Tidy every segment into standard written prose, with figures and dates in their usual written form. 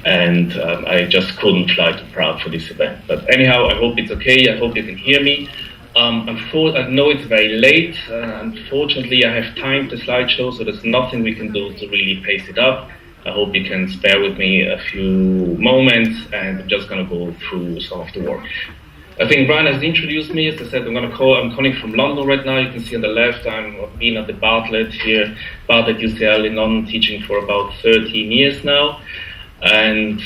and I just couldn't fly to Prague for this event. But anyhow, I hope it's okay. I hope you can hear me. I know it's very late. Unfortunately, I have timed the slideshow, so there's nothing we can do to really pace it up. I hope you can spare with me a few moments, and I'm just going to go through some of the work. I think Brian has introduced me. As I said, I'm calling from London right now. You can see on the left, I've been at the Bartlett here, Bartlett UCL in London, teaching for about 13 years now. And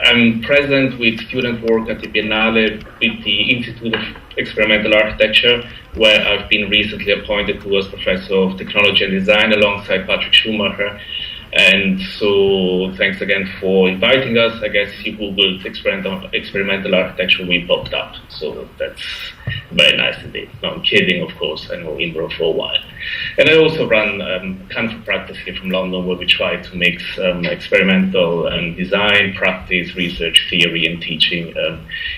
I'm present with student work at the Biennale with the Institute of Experimental Architecture, where I've been recently appointed to as Professor of Technology and Design alongside Patrick Schumacher. And so thanks again for inviting us. I guess if you Googled experimental architecture, we popped up. So that's very nice indeed. No, I'm kidding, of course. I know Innsbruck for a while. And I also run kind of a practice here from London where we try to mix experimental design, practice, research, theory, and teaching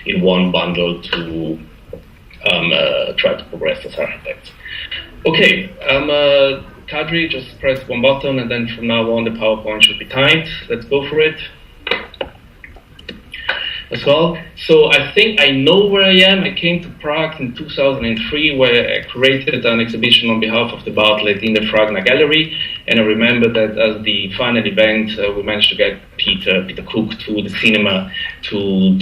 in one bundle to try to progress as architects. Okay. Kadri, just press one button, and then from now on the PowerPoint should be timed. Let's go for it. As well. So I think I know where I am. I came to Prague in 2003, where I created an exhibition on behalf of the Bartlett in the Fragna Gallery. And I remember that as the final event, we managed to get Peter Cook to the cinema to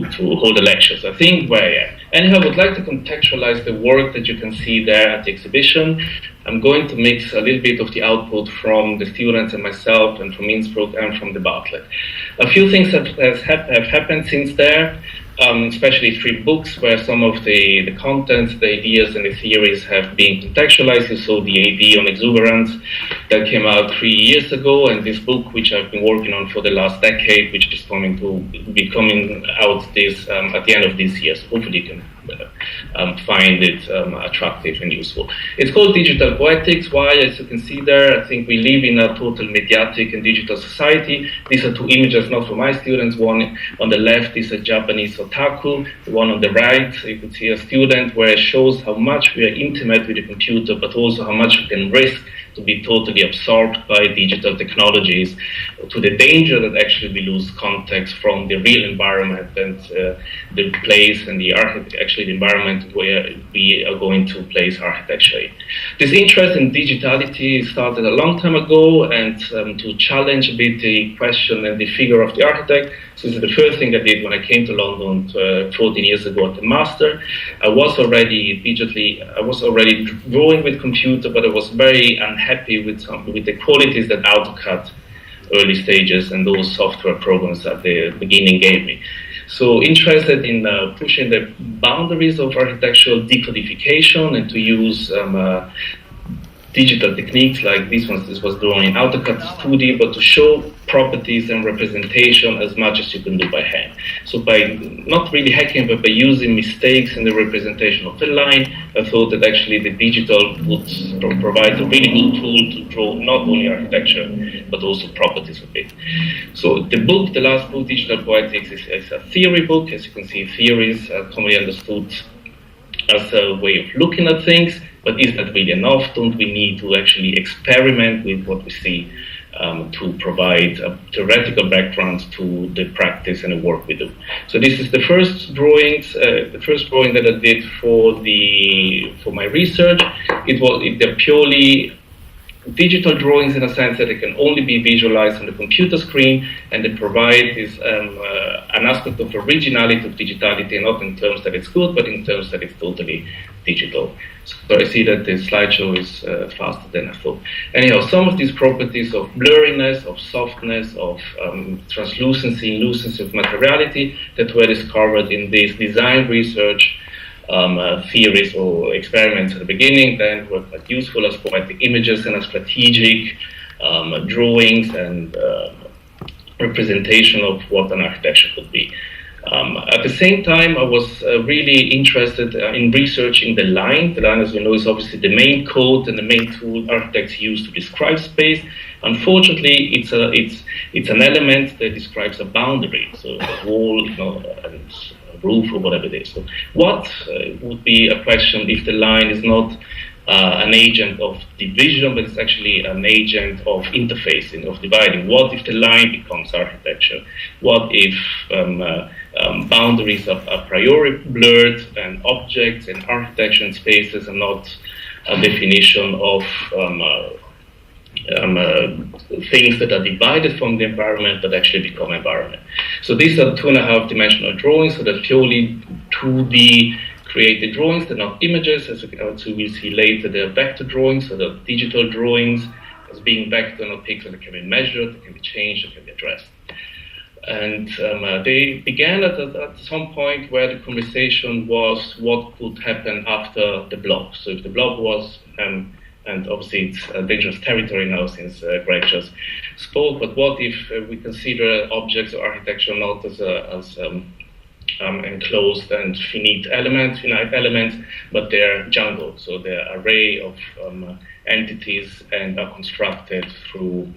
hold a lecture. So I think where I am. Anyhow, I would like to contextualize the work that you can see there at the exhibition. I'm going to mix a little bit of the output from the students and myself and from Innsbruck and from the Bartlett. A few things have happened since there, especially 3 books where some of the contents, the ideas and the theories have been contextualized. You saw the AD on exuberance that came out 3 years ago, and this book, which I've been working on for the last decade, which is going to be coming out at the end of this year. So hopefully you can find it attractive and useful. It's called Digital Poetics. Why? As you can see there, I think we live in a total mediatic and digital society. These are 2 images, not for my students. One on the left is a Japanese otaku. The one on the right, you can see a student where it shows how much we are intimate with the computer, but also how much we can risk to be totally absorbed by digital technologies, to the danger that actually we lose context from the real environment and the place and the environment where we are going to place architecture. This interest in digitality started a long time ago, and to challenge a bit the question and the figure of the architect. So this is the first thing I did when I came to London 14 years ago at the master. I was already drawing with computer, but I was very unhappy with the qualities that AutoCAD early stages and those software programs at the beginning gave me. So interested in pushing the boundaries of architectural decodification and to use digital techniques like this was drawn in AutoCAD 2D, but to show properties and representation as much as you can do by hand. So by not really hacking, but by using mistakes in the representation of the line, I thought that actually the digital would provide a really good tool to draw not only architecture, but also properties of it. So the book, the last book, Digital Poetics, is a theory book. As you can see, theories are commonly understood as a way of looking at things, but is that really enough? Don't we need to actually experiment with what we see to provide a theoretical background to the practice and the work we do? So this is the first drawing that I did for my research. They're purely digital drawings in a sense that they can only be visualized on the computer screen, and they provide this an aspect of originality of digitality, not in terms that it's good, but in terms that it's totally digital. So I see that the slideshow is faster than I thought. Anyhow, some of these properties of blurriness, of softness, of translucency, and lucency of materiality that were discovered in this design research theories or experiments at the beginning, then were quite useful as poetic images and as strategic drawings and representation of what an architecture could be. At the same time, I was really interested in researching the line. The line, as you know, is obviously the main code and the main tool architects use to describe space. Unfortunately, it's an element that describes a boundary, so a wall, and a roof or whatever it is. So what would be a question if the line is not an agent of division, but it's actually an agent of interfacing, of dividing. What if the line becomes architecture? What if boundaries are a priori blurred, and objects and architecture and spaces are not a definition of things that are divided from the environment but actually become environment. So these are 2.5 dimensional drawings, so they're purely 2D created drawings. They're not images, as we'll see later. They're vector drawings, so they're digital drawings as being vector, not pixel. They can be measured, they can be changed, they can be addressed. And they began at some point where the conversation was what could happen after the blob. So if the blob was, and obviously it's a dangerous territory now since Greg just spoke, but what if we consider objects or architecture not as enclosed and finite elements, but they're jungle, so they're an array of entities and are constructed through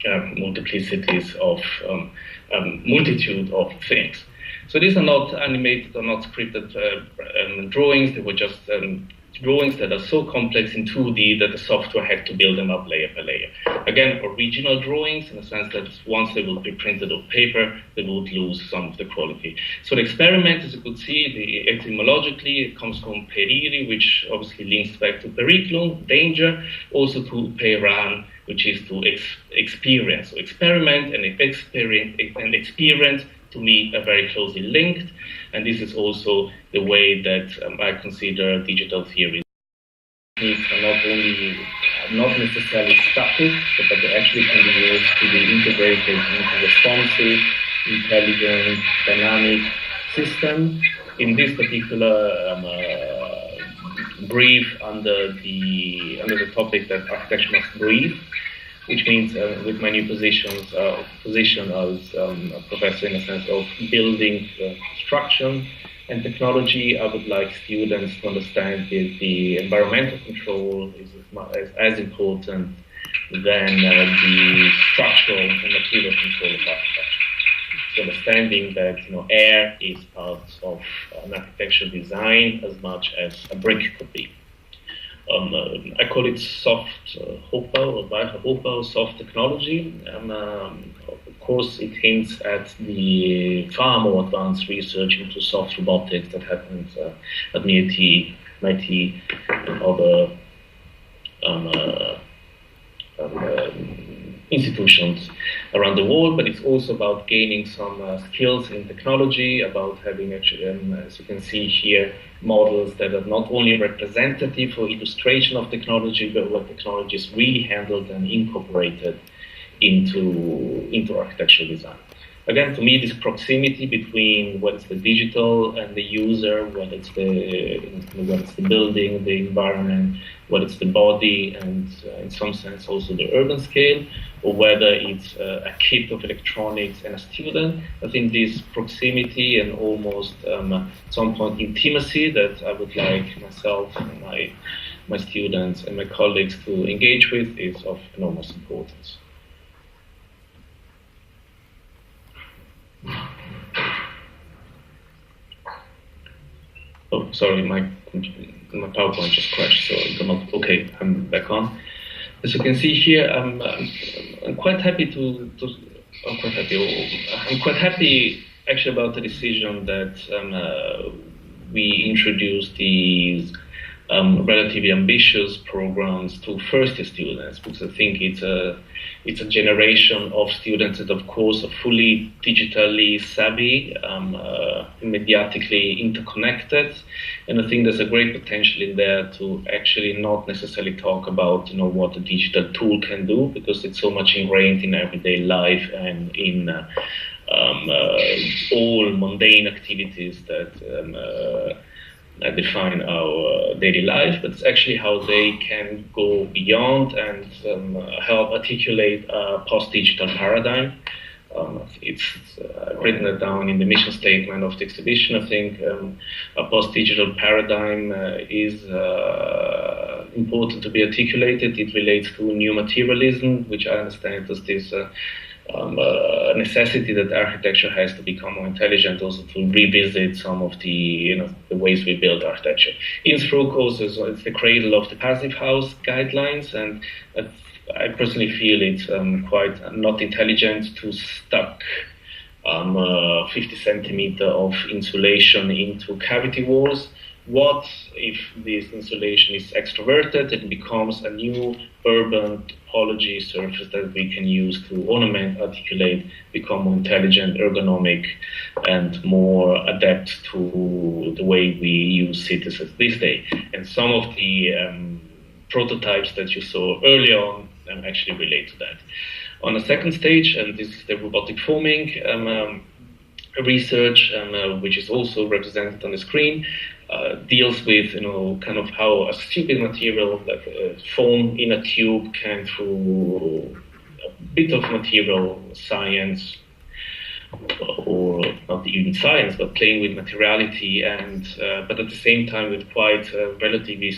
multiplicities of multitude of things. So these are not animated or not scripted drawings. They were just drawings that are so complex in 2D that the software had to build them up layer by layer. Again, original drawings in the sense that once they will be printed on paper, they would lose some of the quality. So the experiment, as you could see, etymologically, it comes from periri, which obviously links back to periculum, danger, also to peran, which is to experience. So experiment and experience to me are very closely linked, and this is also the way that I consider digital theories. These are not necessarily static, but they actually can be used to be integrated into responsive, intelligent, dynamic system. In this particular brief under the topic that architecture must breathe, which means with my new position as a professor in a sense of building construction and technology, I would like students to understand that the environmental control is as important than the structural and material control of architecture. So understanding that air is part of an architectural design as much as a brick could be. I call it soft HOPA, soft technology. Of course, it hints at the far more advanced research into soft robotics that happens at MIT and other institutions around the world, but it's also about gaining some skills in technology, about having actually, as you can see here, models that are not only representative for illustration of technology, but what technology is really handled and incorporated into architectural design. Again, to me, this proximity between what's the digital and the user, whether it's the building, the environment, whether it's the body, and in some sense also the urban scale, or whether it's a kit of electronics and a student. I think this proximity and almost at some point intimacy that I would like myself and my students and my colleagues to engage with is of enormous importance. Oh, sorry, my PowerPoint just crashed, so I'm not okay. I'm back on. As you can see here, I'm quite happy I'm quite happy actually about the decision that we introduced these relatively ambitious programs to first-year students, because I think it's a generation of students that, of course, are fully digitally savvy, mediatically interconnected, and I think there's a great potential in there to actually not necessarily talk about what a digital tool can do, because it's so much ingrained in everyday life and in all mundane activities that define our daily life, but it's actually how they can go beyond and help articulate a post-digital paradigm. I've written it down in the mission statement of the exhibition. I think a post-digital paradigm is important to be articulated. It relates to new materialism, which I understand as this necessity that architecture has to become more intelligent, also to revisit some of the the ways we build architecture. Innsbruck also is the cradle of the passive house guidelines, and I personally feel it's quite not intelligent to stuck 50 centimeter of insulation into cavity walls. What if this insulation is extroverted and becomes a new urban topology surface that we can use to ornament, articulate, become more intelligent, ergonomic, and more adept to the way we use cities these days? And some of the prototypes that you saw earlier on actually relate to that. On a second stage, and this is the robotic forming research, which is also represented on the screen, deals with kind of how a stupid material like foam in a tube can, through a bit of material science, or not even science, but playing with materiality, and but at the same time with quite relatively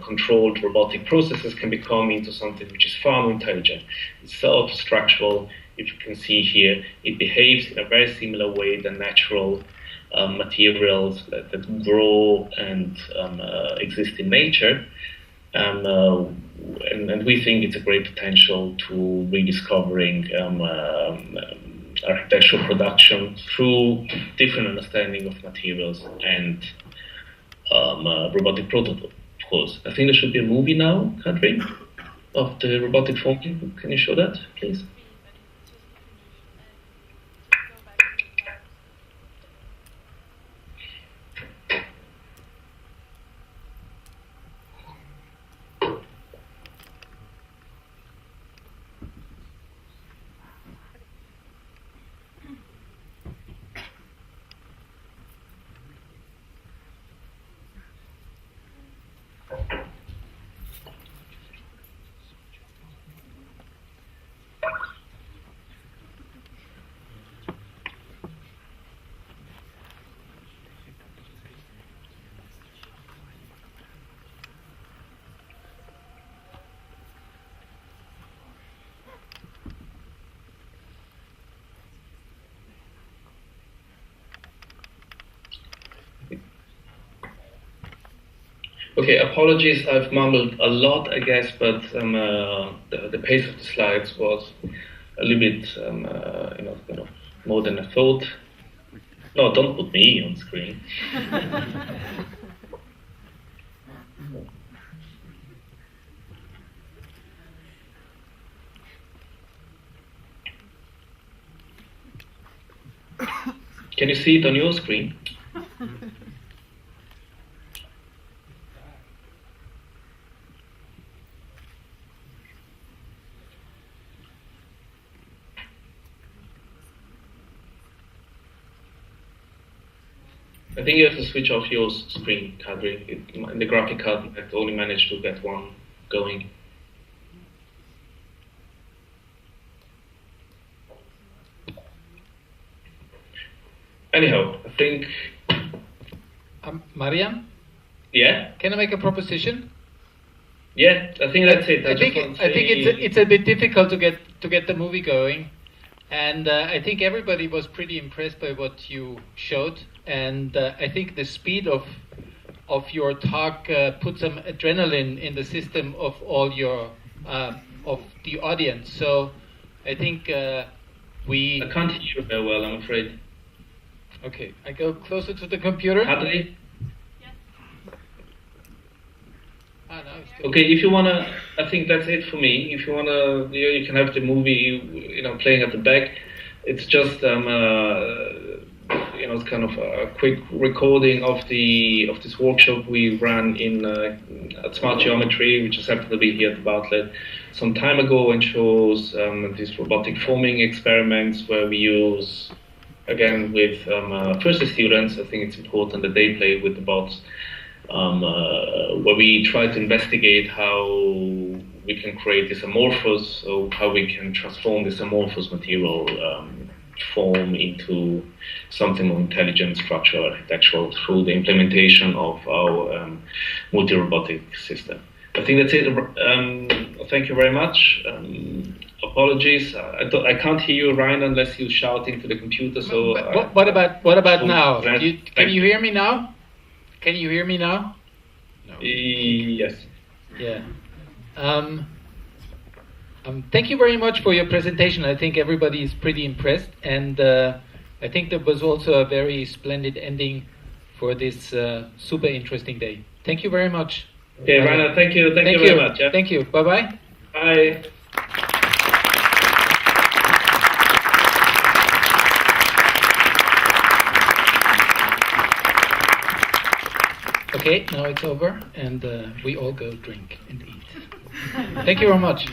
controlled robotic processes, can become into something which is far more intelligent. It's self-structural. If you can see here, it behaves in a very similar way than natural materials that grow and exist in nature. And we think it's a great potential to rediscovering architectural production through different understanding of materials and robotic prototype. Of course, I think there should be a movie now, Kadri, of the robotic forming. Can you show that, please? Okay, apologies, I've mumbled a lot, I guess, but the pace of the slides was a little bit, kind of more than I thought. No, don't put me on screen. Can you see it on your screen? I think you have to switch off your screen, Kadri. In the graphic card, I only managed to get one going. Anyhow, I think... Marjan? Yeah? Can I make a proposition? Yeah, I think that's it. I think it's a bit difficult to get the movie going. And I think everybody was pretty impressed by what you showed, and I think the speed of your talk put some adrenaline in the system of all your of the audience. So I think I can't hear you very well, I'm afraid. Okay, I go closer to the computer. Hadley? Yes. Okay, if you wanna, I think that's it for me. If you wanna, you can have the movie, playing at the back. It's just, it's kind of a quick recording of this workshop we ran at Smart Geometry, which just happened to be here at the Bartlett some time ago, and shows these robotic forming experiments where we use, again, with first students. I think it's important that they play with the bots. Where we try to investigate how we can create this amorphous, so how we can transform this amorphous material form into something more intelligent, structural, architectural through the implementation of our multi-robotic system. I think that's it. thank you very much. Apologies, I can't hear you, Ryan, unless you shout into the computer. So what about now? Can you hear me now? Can you hear me now? No. Yes. Yeah. Thank you very much for your presentation. I think everybody is pretty impressed, and I think that was also a very splendid ending for this super interesting day. Thank you very much. Okay, Rainer, thank you very much. Yeah? Thank you. Bye-bye. Bye. Okay, now it's over, and we all go drink and eat. Thank you very much.